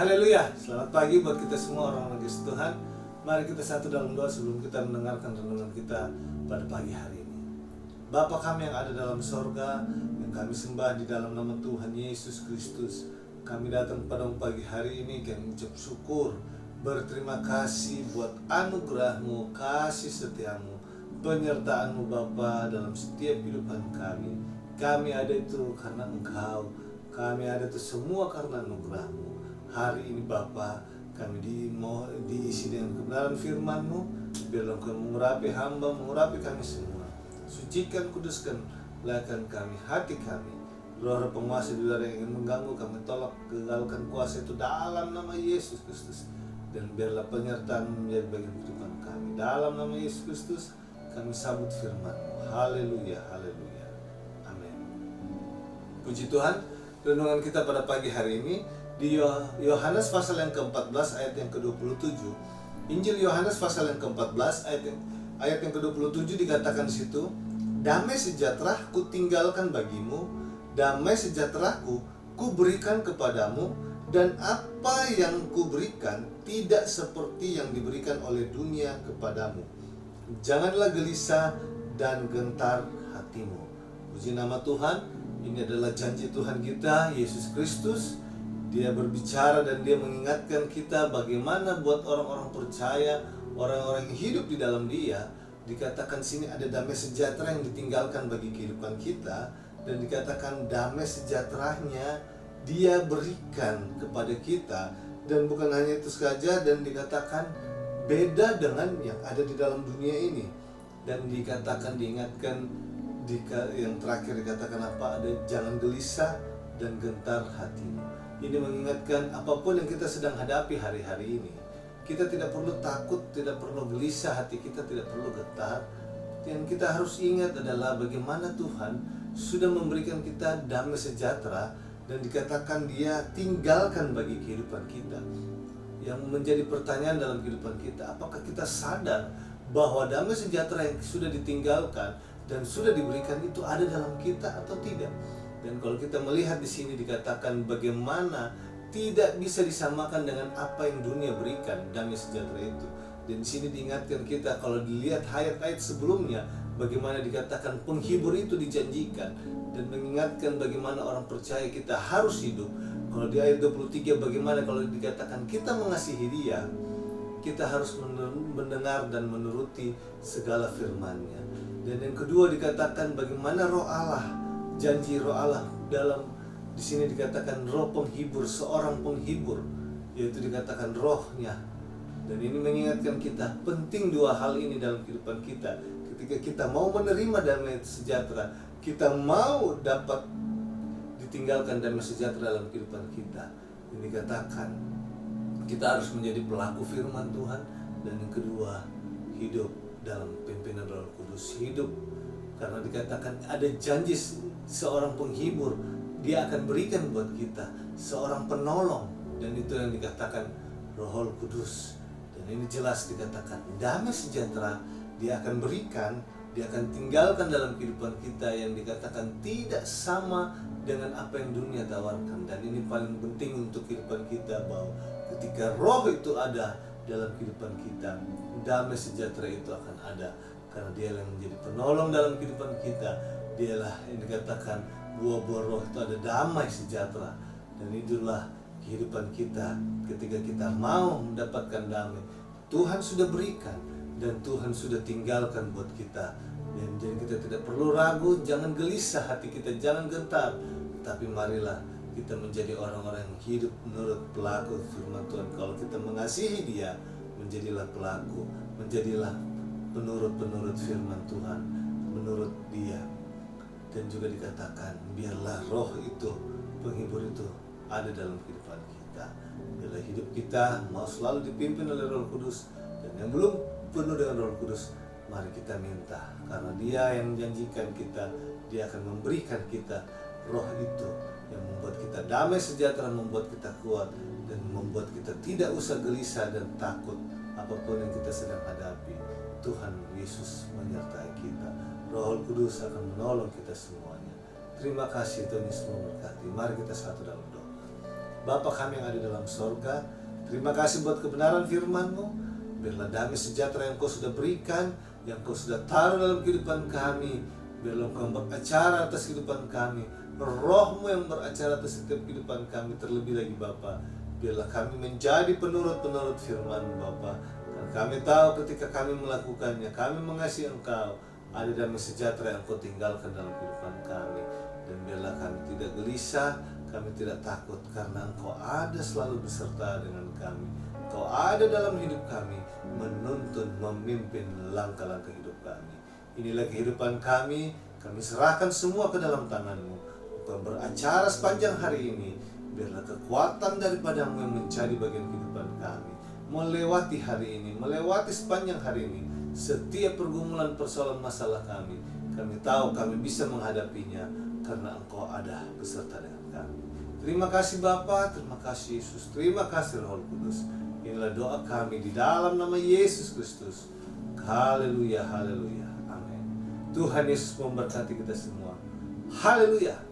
Haleluya, selamat pagi buat kita semua orang-orang Yesus Tuhan. Mari kita satu dalam doa sebelum kita mendengarkan renungan kita pada pagi hari ini. Bapa kami yang ada dalam sorga, yang kami sembah di dalam nama Tuhan Yesus Kristus, kami datang pada pagi hari ini kami mengucap syukur, berterima kasih buat anugerah-Mu, kasih setia-Mu, penyertaan-Mu Bapa dalam setiap kehidupan kami. Kami ada itu karena Engkau, kami ada itu semua karena anugerah-Mu. Hari ini Bapa, kami diisi dengan kebenaran firman-Mu. Biarlah Engkau mengurapi hamba, mengurapi kami semua. Sucikan, kuduskan, layakan kami, hati kami. Roh-roh penguasa di udara yang ingin mengganggu, kami tolak, gagalkan kuasa itu dalam nama Yesus Kristus. Dan biarlah penyertaan menjadi bagian kehidupan kami. Dalam nama Yesus Kristus, kami sambut firman-Mu. Haleluya, haleluya. Amin. Puji Tuhan, renungan kita pada pagi hari ini di Yohanes pasal yang ke-14 ayat yang ke-27. Injil Yohanes pasal yang ke-14 ayat yang ke-27 dikatakan di situ, damai sejahtera ku tinggalkan bagimu, damai sejahteraku ku berikan kepadamu, dan apa yang ku berikan tidak seperti yang diberikan oleh dunia kepadamu. Janganlah gelisah dan gentar hatimu. Puji nama Tuhan. Ini adalah janji Tuhan kita, Yesus Kristus. Dia berbicara dan dia mengingatkan kita bagaimana buat orang-orang percaya, orang-orang yang hidup di dalam dia. Dikatakan sini ada damai sejahtera yang ditinggalkan bagi kehidupan kita, dan dikatakan damai sejahteranya dia berikan kepada kita. Dan bukan hanya itu saja, dan dikatakan beda dengan yang ada di dalam dunia ini. Dan dikatakan, diingatkan, yang terakhir dikatakan apa? Ada jangan gelisah dan gentar hatimu. Ini mengingatkan apapun yang kita sedang hadapi hari-hari ini, kita tidak perlu takut, tidak perlu gelisah, hati kita tidak perlu getar. Yang kita harus ingat adalah bagaimana Tuhan sudah memberikan kita damai sejahtera, dan dikatakan dia tinggalkan bagi kehidupan kita. Yang menjadi pertanyaan dalam kehidupan kita, apakah kita sadar bahwa damai sejahtera yang sudah ditinggalkan dan sudah diberikan itu ada dalam kita atau tidak? Dan kalau kita melihat di sini dikatakan bagaimana tidak bisa disamakan dengan apa yang dunia berikan, damai sejahtera itu. Dan di sini diingatkan kita, kalau dilihat ayat-ayat sebelumnya, bagaimana dikatakan penghibur itu dijanjikan, dan mengingatkan bagaimana orang percaya kita harus hidup. Kalau di ayat 23, bagaimana kalau dikatakan kita mengasihi Dia, kita harus mendengar dan menuruti segala firman-Nya. Dan yang kedua dikatakan bagaimana Roh Allah, janji Roh Allah dalam di sini dikatakan Roh penghibur, seorang penghibur, yaitu dikatakan Rohnya. Dan ini mengingatkan kita penting dua hal ini dalam kehidupan kita. Ketika kita mau menerima damai sejahtera, kita mau dapat ditinggalkan damai sejahtera dalam kehidupan kita, ini dikatakan kita harus menjadi pelaku firman Tuhan. Dan yang kedua, hidup dalam pimpinan Roh Kudus, hidup karena dikatakan ada janji seorang penghibur, dia akan berikan buat kita seorang penolong, dan itu yang dikatakan Roh Kudus. Dan ini jelas dikatakan damai sejahtera dia akan berikan, dia akan tinggalkan dalam kehidupan kita, yang dikatakan tidak sama dengan apa yang dunia tawarkan. Dan ini paling penting untuk kehidupan kita, bahwa ketika Roh itu ada dalam kehidupan kita, damai sejahtera itu akan ada, karena dia yang menjadi penolong dalam kehidupan kita. Dialah yang dikatakan buah-buah Roh itu ada damai sejahtera. Dan itulah kehidupan kita ketika kita mau mendapatkan damai. Tuhan sudah berikan dan Tuhan sudah tinggalkan buat kita. Dan jadi kita tidak perlu ragu, jangan gelisah hati kita, jangan gentar. Tapi marilah kita menjadi orang-orang yang hidup menurut pelaku firman Tuhan. Kalau kita mengasihi Dia, menjadilah pelaku, menjadilah penurut-penurut firman Tuhan, menurut Dia. Dan juga dikatakan biarlah Roh itu, penghibur itu ada dalam kehidupan kita. Biarlah hidup kita mau selalu dipimpin oleh Roh Kudus. Dan yang belum penuh dengan Roh Kudus, mari kita minta, karena Dia yang menjanjikan kita, Dia akan memberikan kita Roh itu yang membuat kita damai sejahtera, membuat kita kuat, dan membuat kita tidak usah gelisah dan takut apapun yang kita sedang hadapi. Tuhan Yesus menyertai kita. Roh Kudus akan menolong kita semuanya. Terima kasih Tuhan Yesus memberkati. Mari kita satu dalam doa. Bapa kami yang ada dalam sorga, terima kasih buat kebenaran firman-Mu. Biarlah damai sejahtera yang Kau sudah berikan, yang Kau sudah taruh dalam kehidupan kami, biarlah Kau beracara atas kehidupan kami, Roh-Mu yang beracara atas setiap kehidupan kami. Terlebih lagi Bapa, biarlah kami menjadi penurut-penurut firman-Mu Bapa. Dan kami tahu ketika kami melakukannya, kami mengasihi Engkau, ada damai sejahtera yang Kau tinggalkan dalam kehidupan kami. Dan biarlah kami tidak gelisah, kami tidak takut, karena Engkau ada selalu beserta dengan kami. Engkau ada dalam hidup kami, menuntun, memimpin langkah-langkah hidup kami. Inilah kehidupan kami serahkan semua ke dalam tangan-Mu. Engkau beracara sepanjang hari ini, biarlah kekuatan daripada-Mu yang menjadi bagian kehidupan kami. Melewati hari ini, melewati sepanjang hari ini, setiap pergumulan, persoalan, masalah kami tahu kami bisa menghadapinya, karena Engkau ada beserta dengan kami. Terima kasih Bapa, terima kasih Yesus, terima kasih Roh Kudus. Inilah doa kami di dalam nama Yesus Kristus. Haleluya, haleluya, amin. Tuhan Yesus memberkati kita semua. Haleluya.